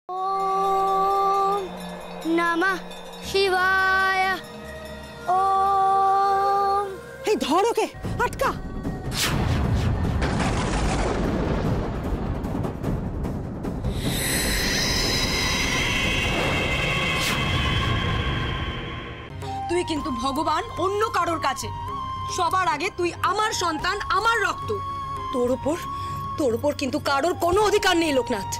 ওম নমঃ শিবায়। ওম। এই ধর ওকে, আটকা। তুই কিন্তু ভগবান অন্য কারোর কাছে, সবার আগে তুই আমার সন্তান, আমার রক্ত। তোর উপর কিন্তু কারোর কোনো অধিকার নেই লোকনাথ।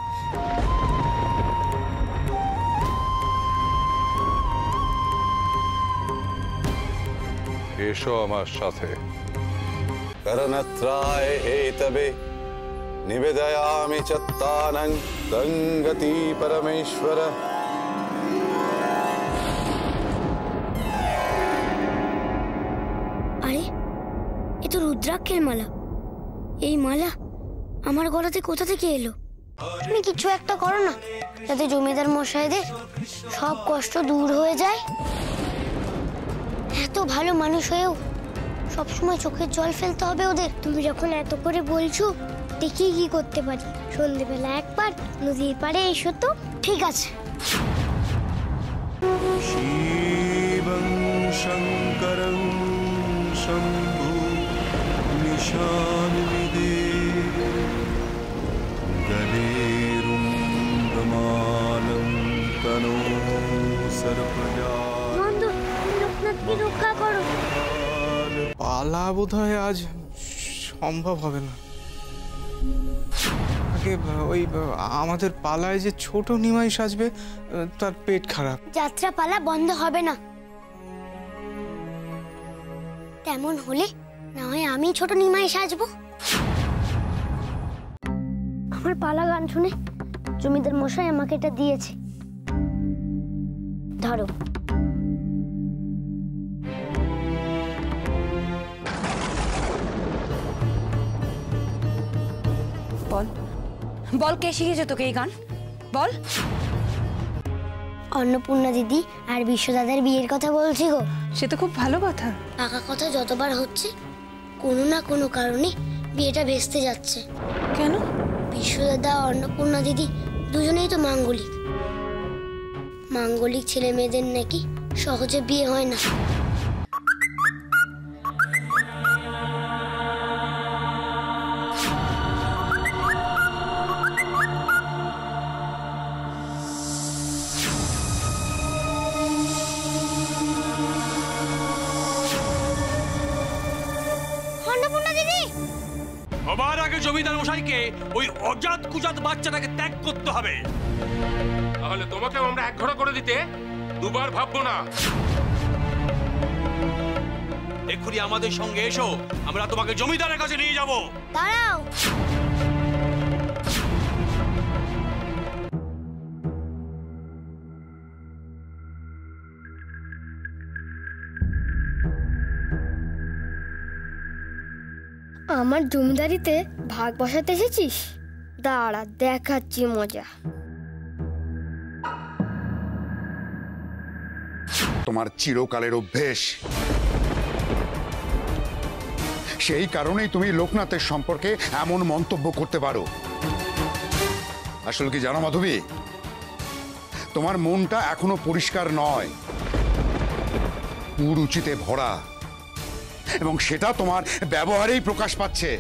এসো আমার সাথে। করণত্রায় হেতবে নিবেদয়ামি চত্তানং গঙ্গতি পরমেশ্বর। আরে এ তো রুদ্রাক্ষের মালা। এই মালা আমার গলাতে কোথা থেকে এলো? তুমি কিছু একটা করো না, যাতে জমিদার মশাইদের সব কষ্ট দূর হয়ে যায়। এত ভালো মানুষ হয়েও সবসময় চোখের জল ফেলতে হবে ওদের। তুমি যখন এত করে বলছো, দেখি কি করতে পারি। সন্ধ্যেবেলা একবার নদীর পাড়ে এসো তো। ঠিক আছে। শিবং শঙ্করং শম্ভু নিশানবিদে গলেরুণ্ডমালং তনো সর্বজা। বন্ধু, লোকনাথকে রক্ষা করো। পালা বোধহয় আজ সম্ভব হবে না। আগে ওই আমাদের পালায় যে ছোট নিমাই সাজবে, তার পেট খারাপ। যাত্রা পালা বন্ধ হবে না। তেমন হলে না হয় আমি ছোট নিমাই সাজবো। আমার পালা গান শুনে জমিদার মশাই আমাকে এটা দিয়েছে। ধরো। বল বল, কে শিখিয়েছে তোকে এই গান? বল। অন্নপূর্ণা দিদি আর বিশ্বদাদার বিয়ের কথা বলছি গো। সে তো খুব ভালো কথা। পাকা কথা যতবার হচ্ছে, কোনো না কোনো কারণে বিয়েটা ভেস্তে যাচ্ছে। কেন? বিশ্বদাদা আর অন্নপূর্ণা দিদি দুজনেই তো মাঙ্গলিক। মাঙ্গলিক ছেলে মেয়েদের নাকি সহজে বিয়ে হয় না। সবার আগে জমিদার মশাইকে ওই অজাত কুজাত বাচ্চাটাকে ত্যাগ করতে হবে, তাহলে তোমাকে আমরা এক ঘোড়া করে দিতে দুবার ভাববো না। এক্ষুনি আমাদের সঙ্গে এসো, আমরা তোমাকে জমিদারের কাছে নিয়ে যাব। দাঁড়াও। আমার জমিদারিতে ভাগ বসাতে এসেছিস? দাঁড়া, দেখাচ্ছি মজা। তোমার চিরকালের অভ্যেস, সেই কারণেই তুমি লোকনাথের সম্পর্কে এমন মন্তব্য করতে পারো। আসলে কি জানো মাধবী, তোমার মনটা এখনো পরিষ্কার নয়, কুরুচিতে ভরা, এবং সেটা তোমার ব্যবহারেই প্রকাশ পাচ্ছে।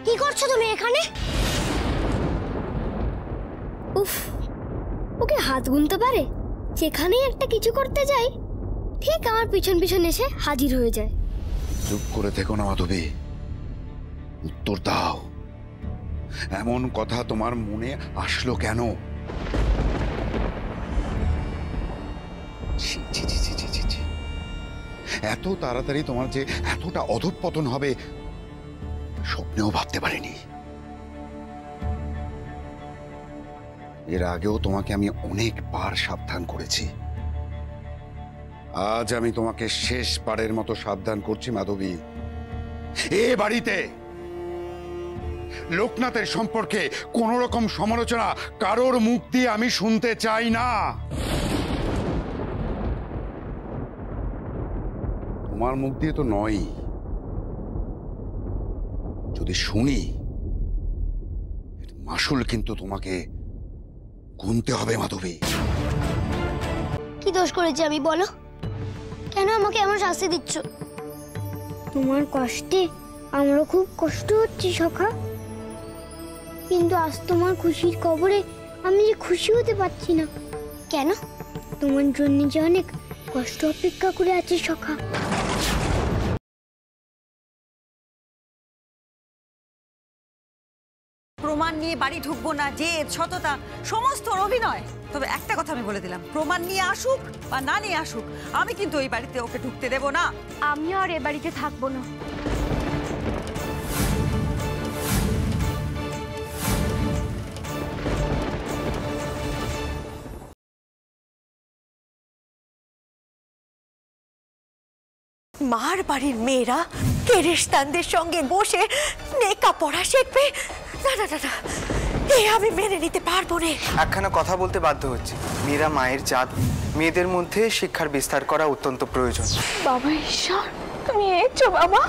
কি করছো তুমি এখানে? উফ, ওকে হাত গুনতে পারে? যেখানেই একটা কিছু করতে যাই, ঠিক আমার পিছন পিছন এসে হাজির হয়ে যায়। চুপ করে থেকো না মাধবী, উত্তর দাও। এমন কথা তোমার মনে আসলো কেন? এত তাড়াতাড়ি তোমার যে এতটা অধঃপতন হবে স্বপ্নেও ভাবতে পারিনি। এর আগেও তোমাকে আমি অনেকবার সাবধান করেছি। আজ আমি তোমাকে শেষবারের মতো সাবধান করছি মাধবী। এ বাড়িতে লোকনাথের সম্পর্কে কোন রকম সমালোচনা কারোর মুখ দিয়ে আমি শুনতে চাই না। তোমার মুখ দিয়ে তো নয়, যদি শুনি মাসুল কিন্তু তোমাকে গুনতে হবে মাধবী। কি দোষ করেছি আমি বলো? কেন আমাকে এমন শাস্তি দিচ্ছ? তোমার কষ্টে আমারও খুব কষ্ট হচ্ছে সখা, কিন্তু আজ তোমার খুশির খবরে আমি যে খুশি হতে পারছি না। কেন? তোমার জন্য যে অনেক কষ্ট অপেক্ষা করে আছে সখা। প্রমাণ নিয়ে বাড়ি ঢুকবো না, যে সততা সমস্ত অভিনয়। তবে একটা কথা আমি বলে দিলাম, প্রমাণ নিয়ে আসুক বা না নিয়ে আসুক, আমি কিন্তু ওই বাড়িতে ওকে ঢুকতে দেব না। আমিও আর এ বাড়িতে থাকবো না। মার বাড়ির মেয়েরা কেরেস্তানদের সঙ্গে বসে নেকা পড়া শিখবে? না না না না, এই আমি মেনে নিতে পারবো না। একখানা কথা বলতে বাধ্য হচ্ছে, মেয়েরা মায়ের জাত, মেয়েদের মধ্যে শিক্ষার বিস্তার করা অত্যন্ত প্রয়োজন। বাবা ঈশ্বর, তুমি এসছো বাবা।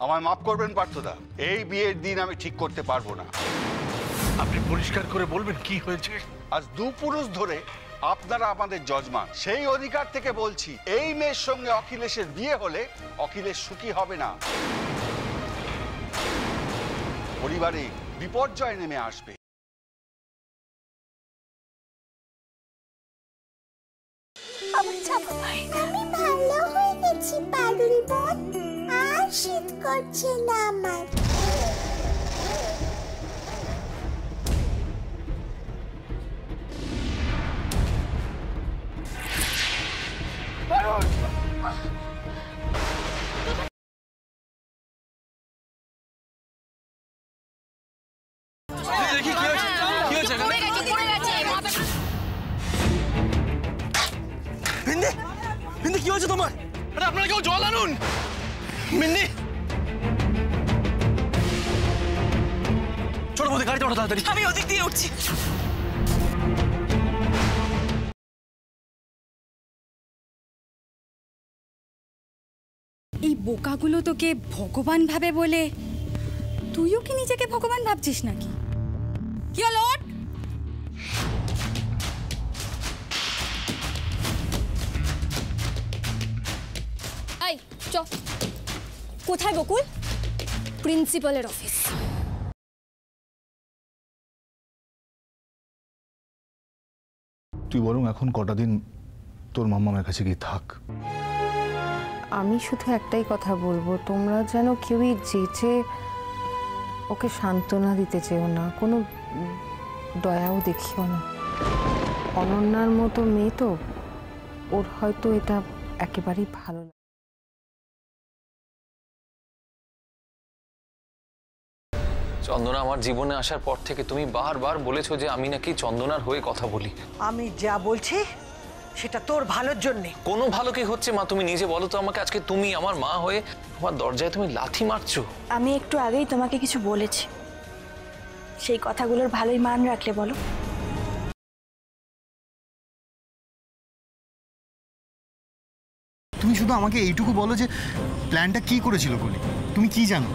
আমায় মাফ করবেন পার্থদা, এই বিয়ের দিন আমি ঠিক করতে পারবো না। আপনি পরিষ্কার করে বলবেন কি হয়েছে? আজ 2 পুরুষ ধরে আপনারা আমাদের যজমান, সেই অধিকার থেকে বলছি এই মেয়ের সঙ্গে অখিলেশের বিয়ে হলে অখিলেশ সুখী হবে না, পরিবারে বিপর্যয় নেমে আসবে। আমি ভালো হয়ে গেছি পারুল বোন, আর শীত করছে না আমার। মিন্দি কি হয়েছে তোমার? আরে আপনারা কেউ জল আনুন। মিন্দি, ছোট বৌদি গাড়িতে ওঠো তাড়াতাড়ি। আমি ওদিক দিয়ে উঠছি। এই বোকাগুলো তোকে ভগবান ভাবে বলে তুইও কি নিজেকে ভগবান ভাবছিস নাকি? কি হলো? এই চ, কোথায় বকুল? প্রিন্সিপালের অফিস। তুই বরং এখন কটা দিন তোর মামার কাছে গিয়ে থাক। আমি শুধু একটাই কথা বলবো, তোমরা যেন কেউই যেচে ওকে সান্ত্বনা দিতে চেও না, কোনো দয়াও দেখিও না। অনন্যার মতো মেয়ে তো, ওর হয়তো এটা একেবারেই ভালো লাগে। চন্দনা আমার জীবনে আসার পর থেকে তুমি বারবার বলেছো যে আমি নাকি চন্দনার হয়ে কথা বলি। আমি যা বলছি সেটা তোর ভালোর জন্য। কোনো ভালো কি হচ্ছে মা? তুমি নিজে বলো তো আমাকে, আজকে তুমি আমার মা হয়ে আমার দরজায় তুমি লাথি মারছো। আমি একটু আগেই তোমাকে কিছু বলেছি, সেই কথাগুলোর ভালোই মান রাখলে বলো। তুমি শুধু আমাকে এইটুকু বলো যে প্ল্যানটা কি করেছিল বলি, তুমি কি জানো?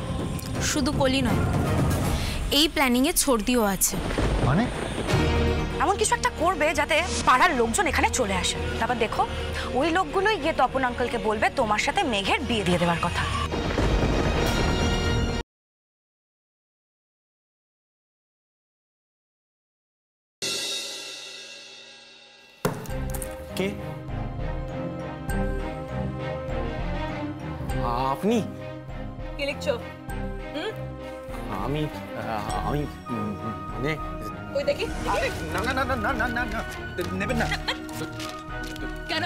শুধু কলি নয়, এই প্ল্যানিং এ ছর্দিও আছে। মানে এমন কিছু একটা করবে যাতে পাড়ার লোকজন এখানে চলে আসে, তারপর দেখো ওই লোকগুলোই গিয়ে তপন আঙ্কেলকে বলবে তোমার সাথে মেঘের বিয়ে দিয়ে দেওয়ার কথা। কে আপনি? কি লিখছো? আমি মানে ওই দেখি। না না না না না না না, নেবেন না। কেন?